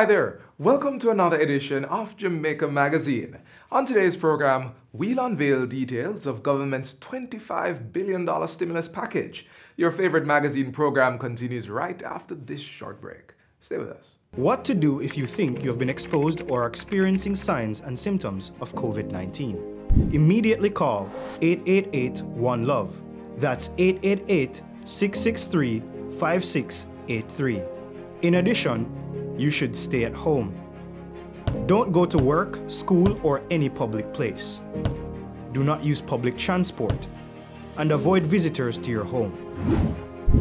Hi there, welcome to another edition of Jamaica Magazine. On today's program, we'll unveil details of government's $25 billion stimulus package. Your favorite magazine program continues right after this short break. Stay with us. What to do if you think you have been exposed or are experiencing signs and symptoms of COVID-19? Immediately call 888-1-LOVE. That's 888-663-5683. In addition, you should stay at home. Don't go to work, school, or any public place. Do not use public transport, and avoid visitors to your home.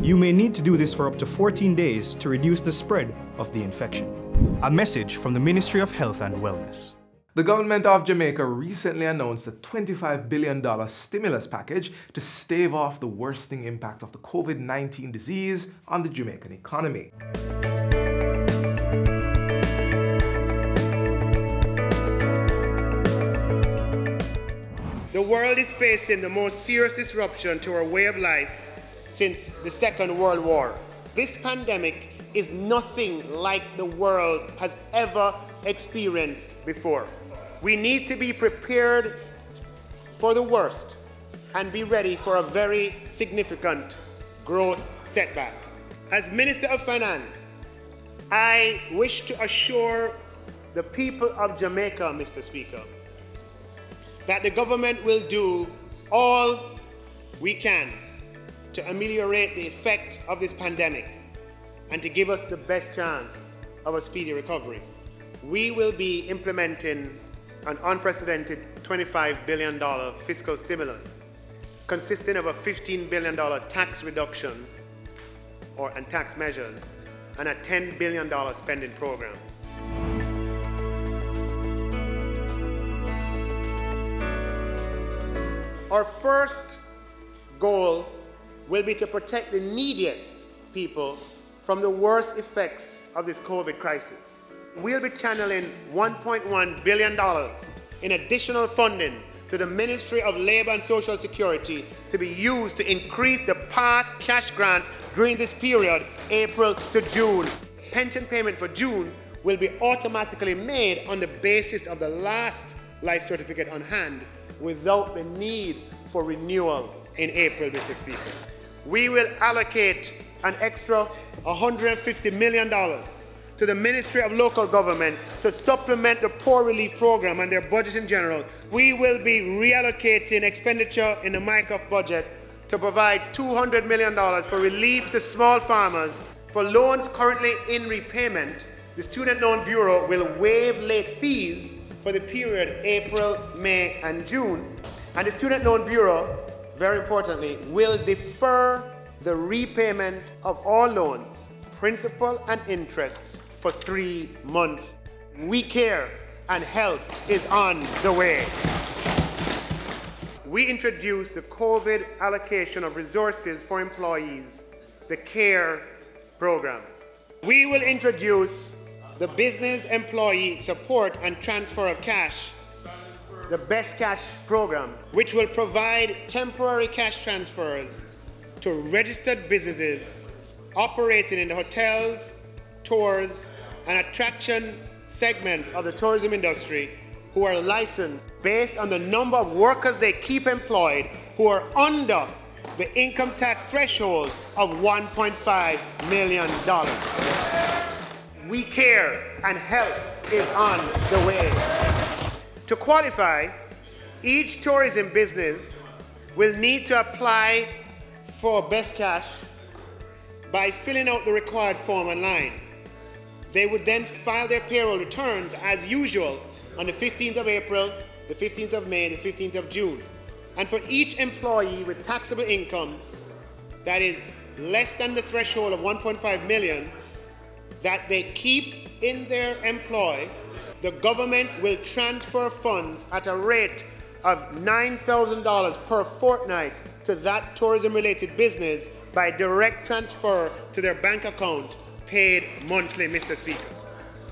You may need to do this for up to 14 days to reduce the spread of the infection. A message from the Ministry of Health and Wellness. The government of Jamaica recently announced a $25 billion stimulus package to stave off the worsening impact of the COVID-19 disease on the Jamaican economy. The world is facing the most serious disruption to our way of life since the Second World War. This pandemic is nothing like the world has ever experienced before. We need to be prepared for the worst and be ready for a very significant growth setback. As Minister of Finance, I wish to assure the people of Jamaica, Mr. Speaker, that the government will do all we can to ameliorate the effect of this pandemic and to give us the best chance of a speedy recovery. We will be implementing an unprecedented $25 billion fiscal stimulus consisting of a $15 billion tax reduction and tax measures and a $10 billion spending program. Our first goal will be to protect the neediest people from the worst effects of this COVID crisis. We'll be channeling $1.1 billion in additional funding to the Ministry of Labour and Social Security to be used to increase the past cash grants during this period, April to June. Pension payment for June will be automatically made on the basis of the last life certificate on hand, without the need for renewal in April, Mr. Speaker. We will allocate an extra $150 million to the Ministry of Local Government to supplement the poor relief program and their budget in general. We will be reallocating expenditure in the MICOF budget to provide $200 million for relief to small farmers. For loans currently in repayment, the Student Loan Bureau will waive late fees for the period April, May, and June. And the Student Loan Bureau, very importantly, will defer the repayment of all loans, principal and interest, for 3 months. We care and help is on the way. We introduced the COVID allocation of resources for employees, the CARE program. We will introduce the Business Employee Support and Transfer of Cash, the Best Cash program, which will provide temporary cash transfers to registered businesses operating in the hotels, tours, and attraction segments of the tourism industry who are licensed based on the number of workers they keep employed who are under the income tax threshold of $1.5 million. We care and help is on the way. To qualify, each tourism business will need to apply for Best Cash by filling out the required form online. They would then file their payroll returns as usual on the 15th of April, the 15th of May, the 15th of June. And for each employee with taxable income that is less than the threshold of 1.5 million that they keep in their employ, the government will transfer funds at a rate of $9,000 per fortnight to that tourism-related business by direct transfer to their bank account, paid monthly, Mr. Speaker.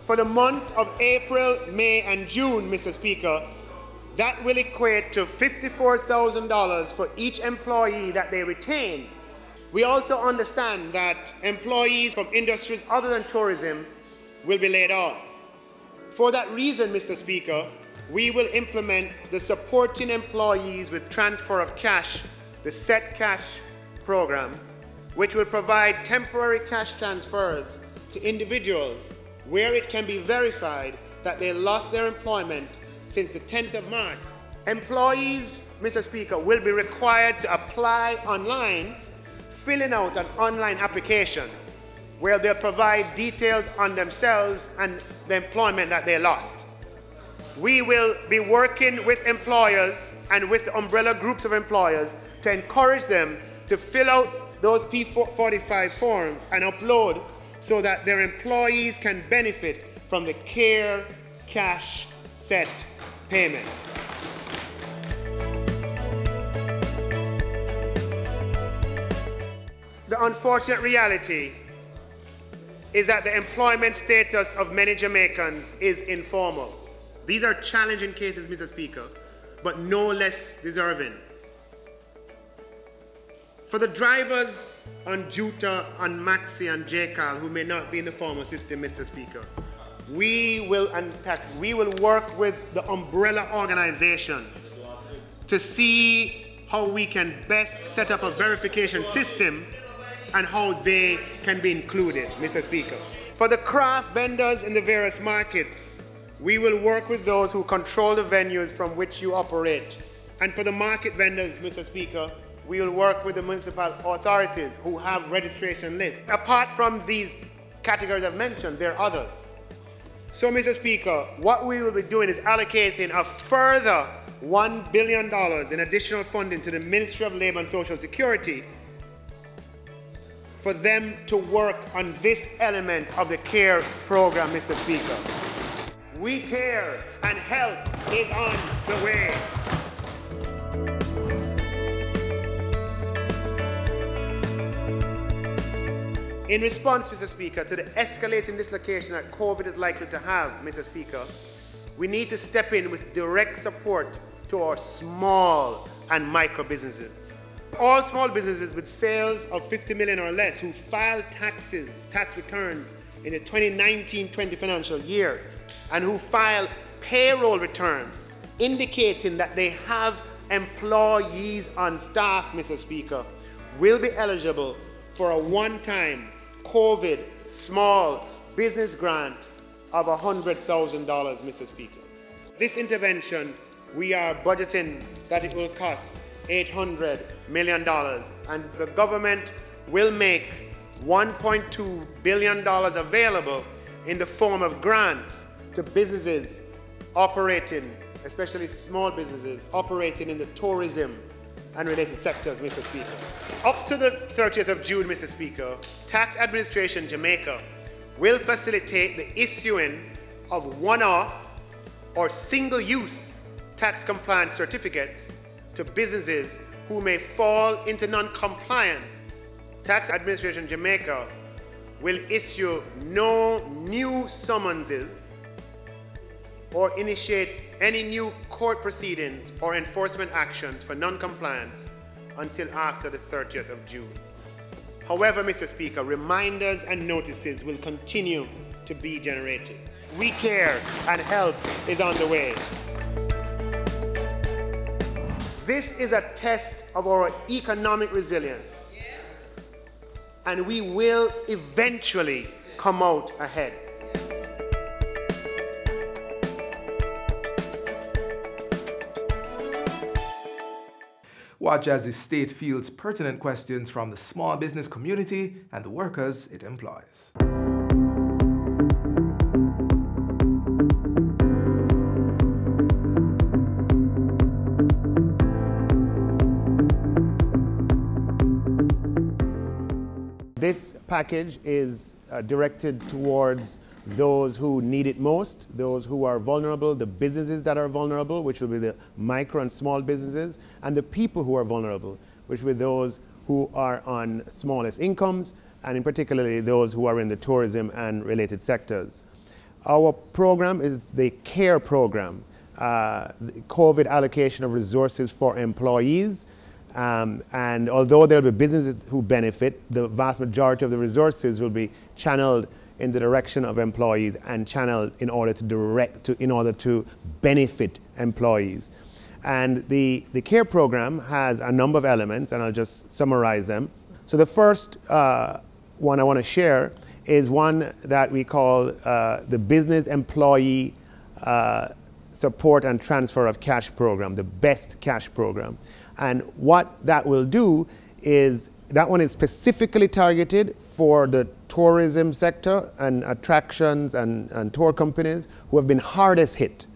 For the months of April, May, and June, Mr. Speaker, that will equate to $54,000 for each employee that they retain. We also understand that employees from industries other than tourism will be laid off. For that reason, Mr. Speaker, we will implement the Supporting Employees with Transfer of Cash, the Set Cash program, which will provide temporary cash transfers to individuals where it can be verified that they lost their employment since the 10th of March. Employees, Mr. Speaker, will be required to apply online, filling out an online application where they'll provide details on themselves and the employment that they lost. We will be working with employers and with the umbrella groups of employers to encourage them to fill out those P45 forms and upload so that their employees can benefit from the CARE cash set payment. The unfortunate reality is that the employment status of many Jamaicans is informal. These are challenging cases, Mr. Speaker, but no less deserving. For the drivers on Juta, on Maxi and JCAL who may not be in the formal system, Mr. Speaker, we will work with the umbrella organizations to see how we can best set up a verification system and how they can be included, Mr. Speaker. For the craft vendors in the various markets, we will work with those who control the venues from which you operate. And for the market vendors, Mr. Speaker, we will work with the municipal authorities who have registration lists. Apart from these categories I've mentioned, there are others. So, Mr. Speaker, what we will be doing is allocating a further $1 billion in additional funding to the Ministry of Labour and Social Security for them to work on this element of the CARE program, Mr. Speaker. We care and help is on the way. In response, Mr. Speaker, to the escalating dislocation that COVID is likely to have, Mr. Speaker, we need to step in with direct support to our small and micro businesses. All small businesses with sales of 50 million or less who file tax returns in the 2019-20 financial year and who file payroll returns indicating that they have employees on staff, Mr. Speaker, will be eligible for a one-time COVID small business grant of $100,000, Mr. Speaker. This intervention, we are budgeting that it will cost $800 million, and the government will make $1.2 billion available in the form of grants to businesses operating, especially small businesses operating in the tourism and related sectors, Mr. Speaker. Up to the 30th of June, Mr. Speaker, Tax Administration Jamaica will facilitate the issuing of one-off or single-use tax compliance certificates to businesses who may fall into non-compliance. Tax Administration Jamaica will issue no new summonses or initiate any new court proceedings or enforcement actions for non-compliance until after the 30th of June. However, Mr. Speaker, reminders and notices will continue to be generated. We care and help is on the way. This is a test of our economic resilience, and we will eventually come out ahead. Watch as the state fields pertinent questions from the small business community and the workers it employs. This package is directed towards those who need it most, those who are vulnerable, the businesses that are vulnerable, which will be the micro and small businesses, and the people who are vulnerable, which will be those who are on smallest incomes, and in particularly those who are in the tourism and related sectors. Our program is the CARE program, the COVID allocation of resources for employees. And although there will be businesses who benefit, the vast majority of the resources will be channeled in the direction of employees and channeled in order to benefit employees. And the CARE program has a number of elements, and I'll just summarize them. So the first one I want to share is one that we call the Business Employee Support and Transfer of Cash Program, the BEST Cash Program. And what that will do is, that one is specifically targeted for the tourism sector and attractions and tour companies who have been hardest hit.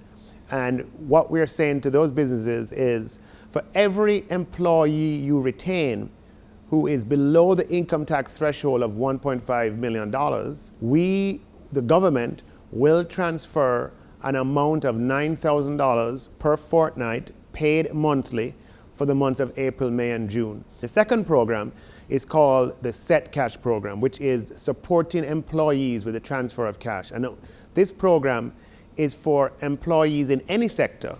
And what we're saying to those businesses is, for every employee you retain who is below the income tax threshold of $1.5 million, we, the government, will transfer an amount of $9,000 per fortnight paid monthly for the months of April, May, and June. The second program is called the Set Cash Program, which is supporting employees with the transfer of cash. And this program is for employees in any sector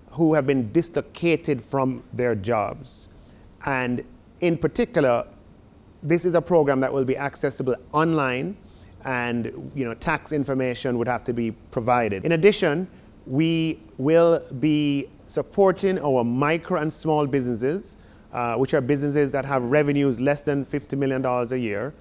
who have been dislocated from their jobs. And in particular, this is a program that will be accessible online, and tax information would have to be provided. In addition, we will be supporting our micro and small businesses, which are businesses that have revenues less than $50 million a year.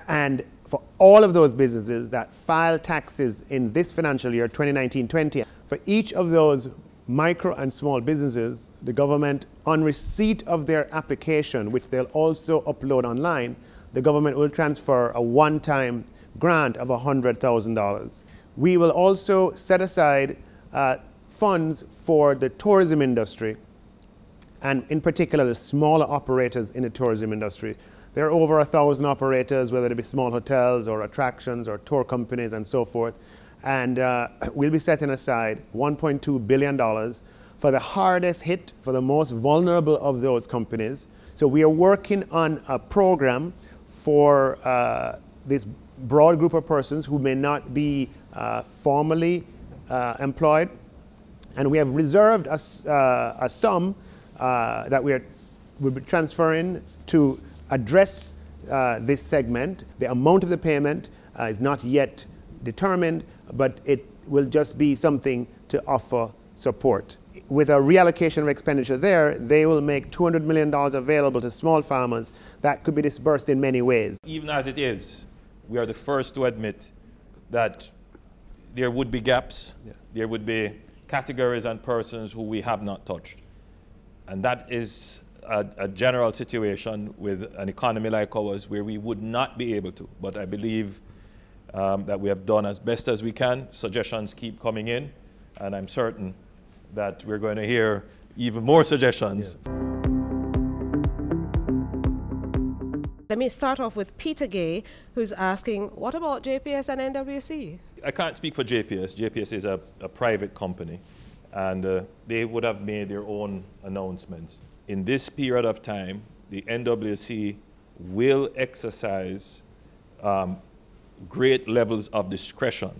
And for all of those businesses that file taxes in this financial year, 2019-20, for each of those micro and small businesses, the government, on receipt of their application, which they'll also upload online, the government will transfer a one-time grant of $100,000. We will also set aside funds for the tourism industry, and in particular the smaller operators in the tourism industry. There are over 1,000 operators, whether they be small hotels or attractions or tour companies and so forth. And we'll be setting aside $1.2 billion for the hardest hit, for the most vulnerable of those companies. So we are working on a program for this broad group of persons who may not be formally employed. And we have reserved a sum that we'll be transferring to address this segment. The amount of the payment is not yet determined, but it will just be something to offer support. With a reallocation of expenditure there, they will make $200 million available to small farmers that could be dispersed in many ways. Even as it is, we are the first to admit that there would be gaps, there would be categories and persons who we have not touched. And that is a general situation with an economy like ours where we would not be able to. But I believe that we have done as best as we can. Suggestions keep coming in, and I'm certain that we're going to hear even more suggestions. Yeah. Let me start off with Peter Gay, who's asking, what about JPS and NWC? I can't speak for JPS. JPS is a private company, and they would have made their own announcements. In this period of time, the NWC will exercise great levels of discretion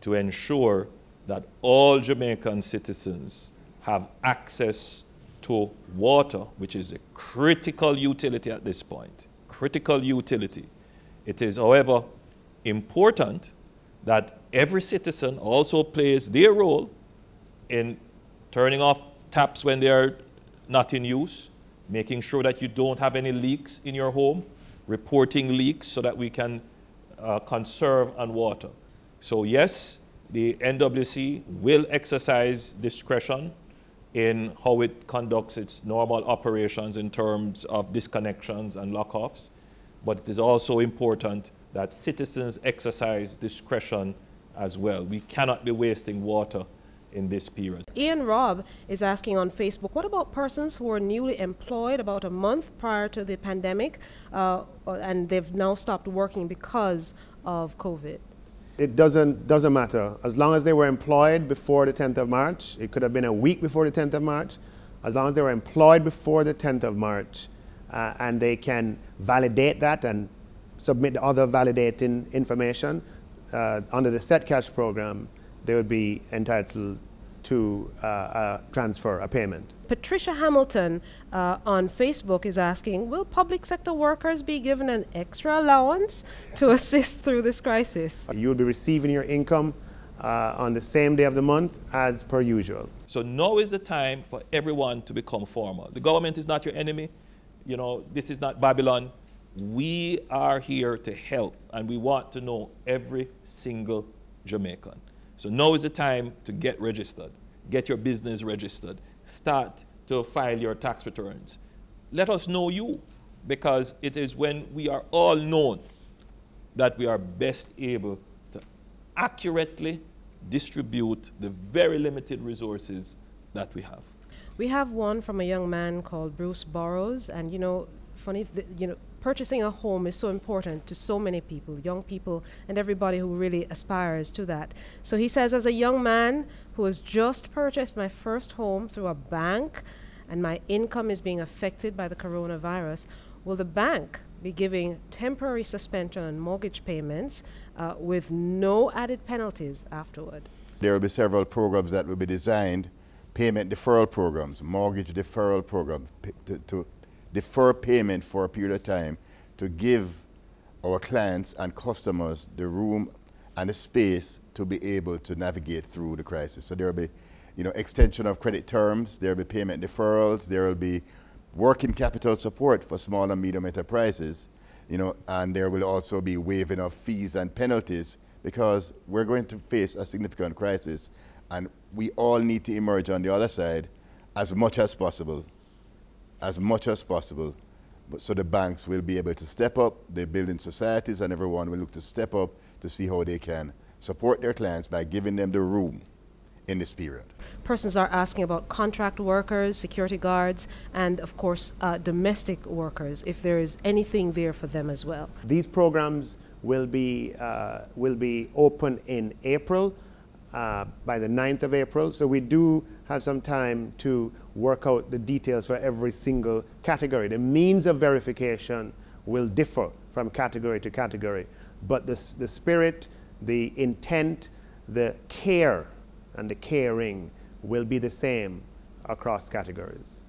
to ensure that all Jamaican citizens have access to water, which is a critical utility at this point. Critical utility. It is, however, important that every citizen also plays their role in turning off taps when they are not in use, making sure that you don't have any leaks in your home, reporting leaks so that we can conserve on water. So yes, the NWC will exercise discretion in how it conducts its normal operations in terms of disconnections and lockoffs, but it is also important that citizens exercise discretion as well. We cannot be wasting water in this period. Ian Robb is asking on Facebook, what about persons who were newly employed about a month prior to the pandemic and they've now stopped working because of COVID? It doesn't matter. As long as they were employed before the 10th of March, it could have been a week before the 10th of March, as long as they were employed before the 10th of March, and they can validate that and submit other validating information under the Set Cash program, they would be entitled to transfer a payment. Patricia Hamilton on Facebook is asking, will public sector workers be given an extra allowance to assist through this crisis? You'll be receiving your income on the same day of the month as per usual. So now is the time for everyone to become formal. The government is not your enemy. You know, this is not Babylon. We are here to help, and we want to know every single Jamaican. So now is the time to get registered, get your business registered, start to file your tax returns. Let us know you, because it is when we are all known that we are best able to accurately distribute the very limited resources that we have. We have one from a young man called Bruce Burrows, and you know, funny, purchasing a home is so important to so many people, young people, and everybody who really aspires to that. So he says, as a young man who has just purchased my first home through a bank, and my income is being affected by the coronavirus, will the bank be giving temporary suspension on mortgage payments with no added penalties afterward? There will be several programs that will be designed, payment deferral programs, mortgage deferral programs, to defer payment for a period of time to give our clients and customers the room and the space to be able to navigate through the crisis. So there will be, extension of credit terms, there will be payment deferrals, there will be working capital support for small and medium enterprises, and there will also be waiving of fees and penalties, because we're going to face a significant crisis, and we all need to emerge on the other side as much as possible, so the banks will be able to step up, the building societies and everyone will look to step up to see how they can support their clients by giving them the room in this period. Persons are asking about contract workers, security guards, and of course domestic workers, if there is anything there for them as well. These programs will be open in April, by the 9th of April, so we do have some time to work out the details for every single category. The means of verification will differ from category to category, but the spirit, the intent, the care and the caring will be the same across categories.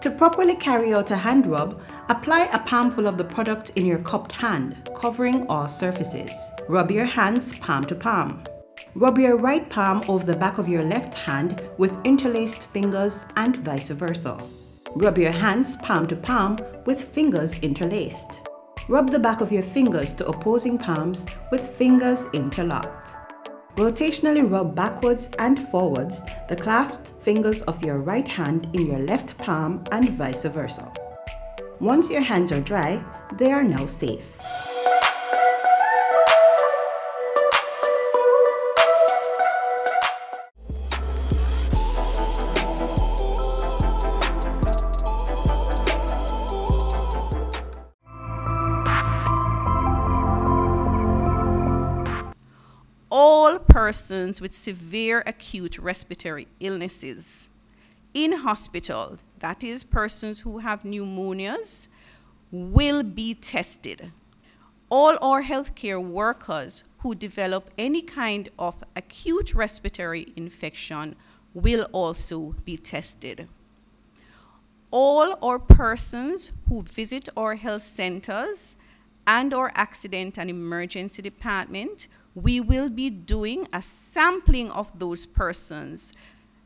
To properly carry out a hand rub, apply a palmful of the product in your cupped hand, covering all surfaces. Rub your hands palm to palm. Rub your right palm over the back of your left hand with interlaced fingers and vice versa. Rub your hands palm to palm with fingers interlaced. Rub the back of your fingers to opposing palms with fingers interlocked. Rotationally rub backwards and forwards the clasped fingers of your right hand in your left palm and vice versa. Once your hands are dry, they are now safe. All persons with severe acute respiratory illnesses in hospital, that is persons who have pneumonias, will be tested. All our healthcare workers who develop any kind of acute respiratory infection will also be tested. All our persons who visit our health centers and our accident and emergency department, we will be doing a sampling of those persons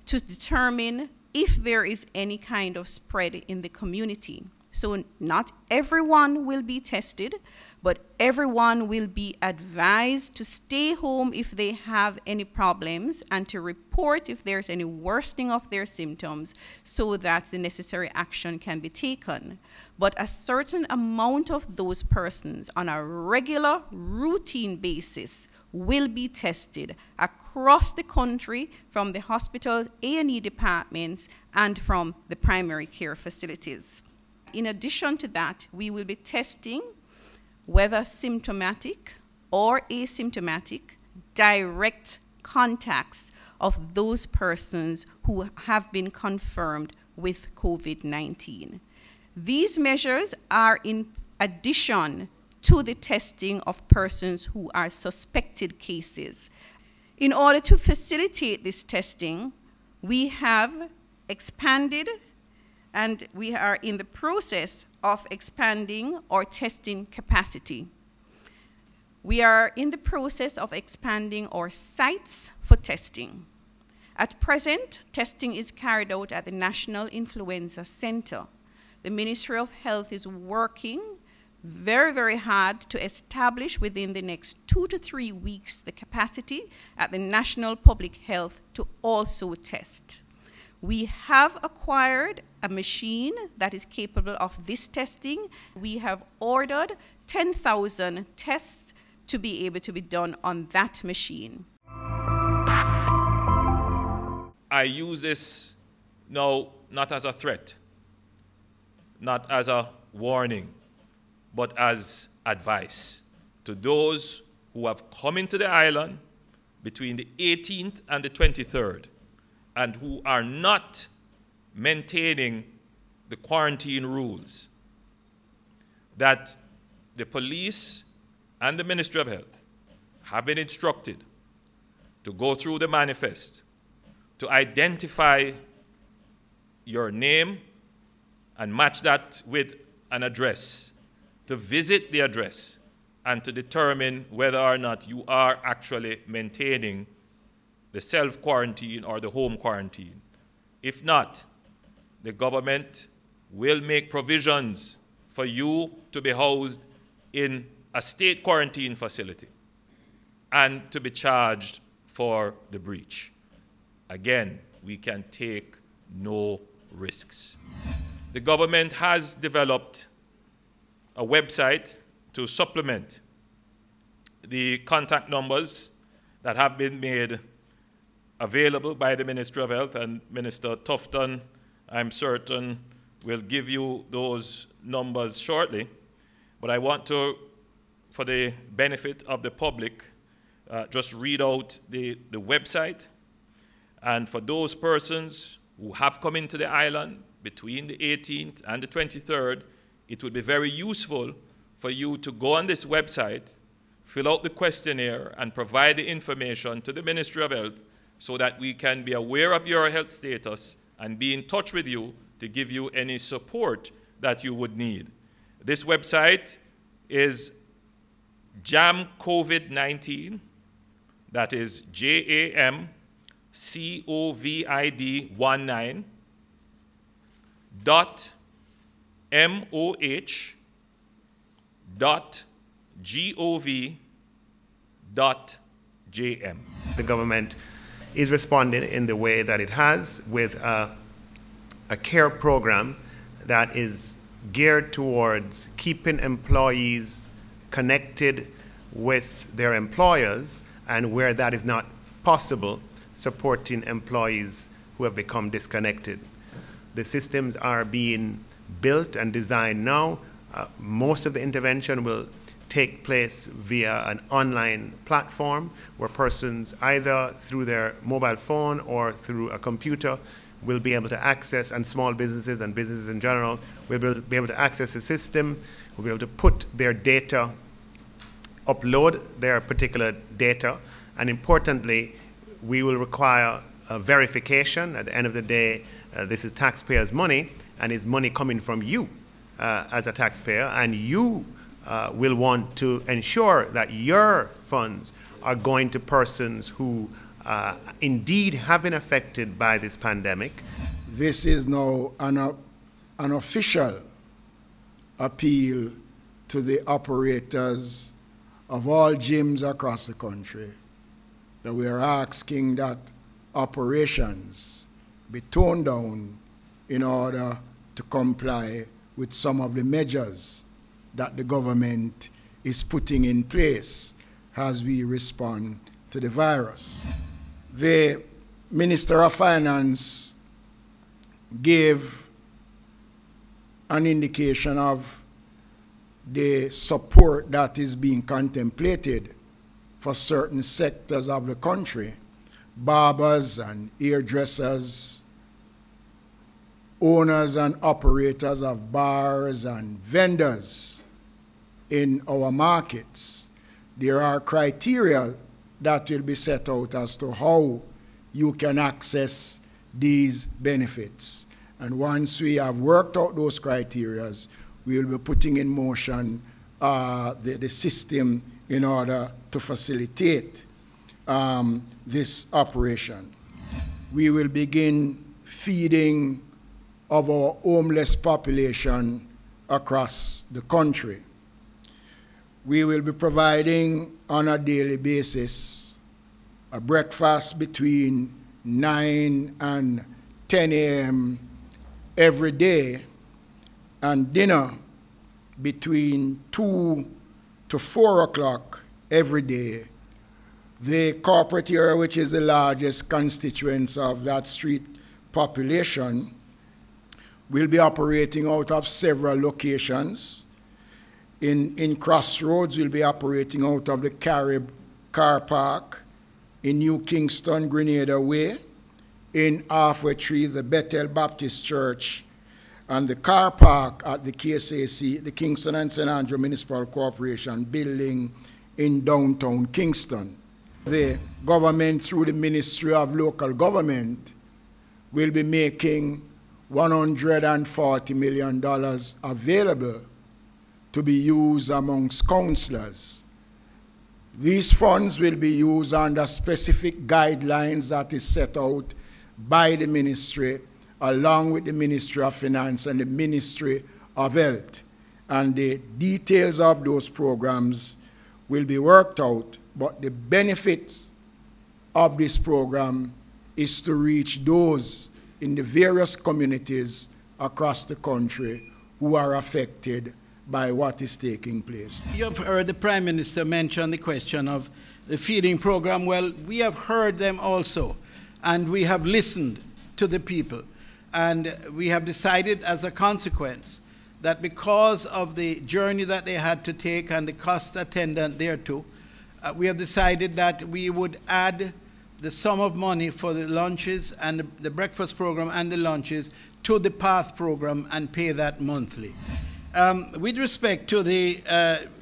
to determine if there is any kind of spread in the community. So not everyone will be tested, but everyone will be advised to stay home if they have any problems and to report if there's any worsening of their symptoms so that the necessary action can be taken. But a certain amount of those persons on a regular, routine basis will be tested across the country from the hospitals, A&E departments, and from the primary care facilities. In addition to that, we will be testing whether symptomatic or asymptomatic, direct contacts of those persons who have been confirmed with COVID-19. These measures are in addition to the testing of persons who are suspected cases. In order to facilitate this testing, we have expanded and we are in the process of expanding our testing capacity. We are in the process of expanding our sites for testing. At present, testing is carried out at the National Influenza Center. The Ministry of Health is working very, very hard to establish within the next 2 to 3 weeks the capacity at the National Public Health to also test. We have acquired a machine that is capable of this testing. We have ordered 10,000 tests to be able to be done on that machine. I use this now not as a threat, not as a warning, but as advice to those who have come into the island between the 18th and the 23rd and who are not maintaining the quarantine rules, that the police and the Ministry of Health have been instructed to go through the manifest, to identify your name and match that with an address, to visit the address, and to determine whether or not you are actually maintaining the self-quarantine or the home quarantine. If not, the government will make provisions for you to be housed in a state quarantine facility and to be charged for the breach. Again, we can take no risks. The government has developed a website to supplement the contact numbers that have been made available by the Ministry of Health, and Minister Tufton, I'm certain, will give you those numbers shortly. But I want to, for the benefit of the public, just read out the website. And for those persons who have come into the island between the 18th and the 23rd, it would be very useful for you to go on this website, fill out the questionnaire, and provide the information to the Ministry of Health so that we can be aware of your health status and be in touch with you to give you any support that you would need. This website is Jam COVID-19, that is JAMCOVID19 .moh.gov.jm. The government is responding in the way that it has with a care program that is geared towards keeping employees connected with their employers, and where that is not possible, supporting employees who have become disconnected. The systems are being built and designed now. Most of the intervention will take place via an online platform where persons, either through their mobile phone or through a computer, will be able to access, and small businesses and businesses in general will be able to access the system, will be able to put their data, upload their particular data, and importantly, we will require a verification. At the end of the day, this is taxpayers' money, and it's money coming from you as a taxpayer, and you will want to ensure that your funds are going to persons who indeed have been affected by this pandemic. This is now an official appeal to the operators of all gyms across the country, that we are asking that operations be toned down in order to comply with some of the measures that the government is putting in place as we respond to the virus. The Minister of Finance gave an indication of the support that is being contemplated for certain sectors of the country, barbers and hairdressers, owners and operators of bars and vendors in our markets. There are criteria that will be set out as to how you can access these benefits. And once we have worked out those criteria, we will be putting in motion the system in order to facilitate this operation. We will begin feeding of our homeless population across the country. We will be providing on a daily basis a breakfast between 9 and 10 a.m. every day, and dinner between 2 to 4 o'clock every day. The corporate area, which is the largest constituents of that street population, will be operating out of several locations. In Crossroads, we'll be operating out of the Carib Car Park, in New Kingston, Grenada Way, in Halfway Tree, the Bethel Baptist Church, and the car park at the KSAC, the Kingston and St. Andrew Municipal Corporation building in downtown Kingston. The government, through the Ministry of Local Government, will be making $140 million available to be used amongst councillors. These funds will be used under specific guidelines that is set out by the ministry, along with the Ministry of Finance and the Ministry of Health. And the details of those programs will be worked out, but the benefits of this program is to reach those in the various communities across the country who are affected by what is taking place. You have heard the Prime Minister mention the question of the feeding program. Well, we have heard them also, and we have listened to the people. And we have decided as a consequence that because of the journey that they had to take and the cost attendant thereto, we have decided that we would add the sum of money for the lunches and the breakfast program and the lunches to the PATH program and pay that monthly. With respect to the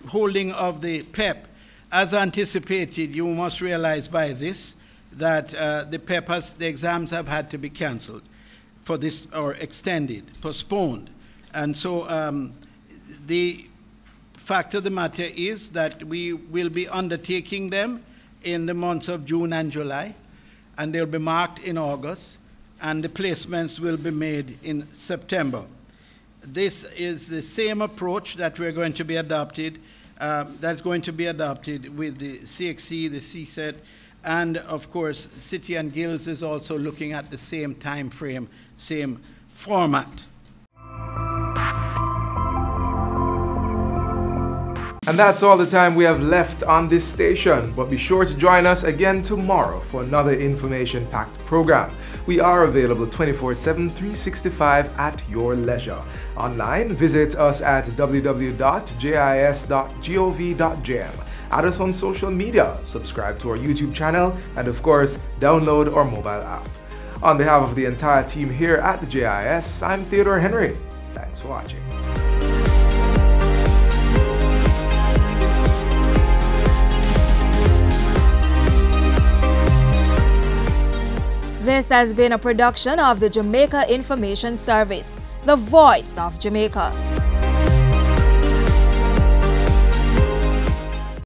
holding of the PEP, as anticipated, you must realize by this that the exams have had to be cancelled for this, or extended, postponed. And so the fact of the matter is that we will be undertaking them in the months of June and July, and they'll be marked in August, and the placements will be made in September. This is the same approach that we're going to be adopted, that's going to be adopted with the CXC, the CSET, and of course, City and Guilds is also looking at the same time frame, same format. And that's all the time we have left on this station, but be sure to join us again tomorrow for another information-packed program. We are available 24/7, 365 at your leisure. Online, visit us at www.jis.gov.jm. Add us on social media, subscribe to our YouTube channel, and of course, download our mobile app. On behalf of the entire team here at the JIS, I'm Theodore Henry. Thanks for watching. This has been a production of the Jamaica Information Service, the voice of Jamaica.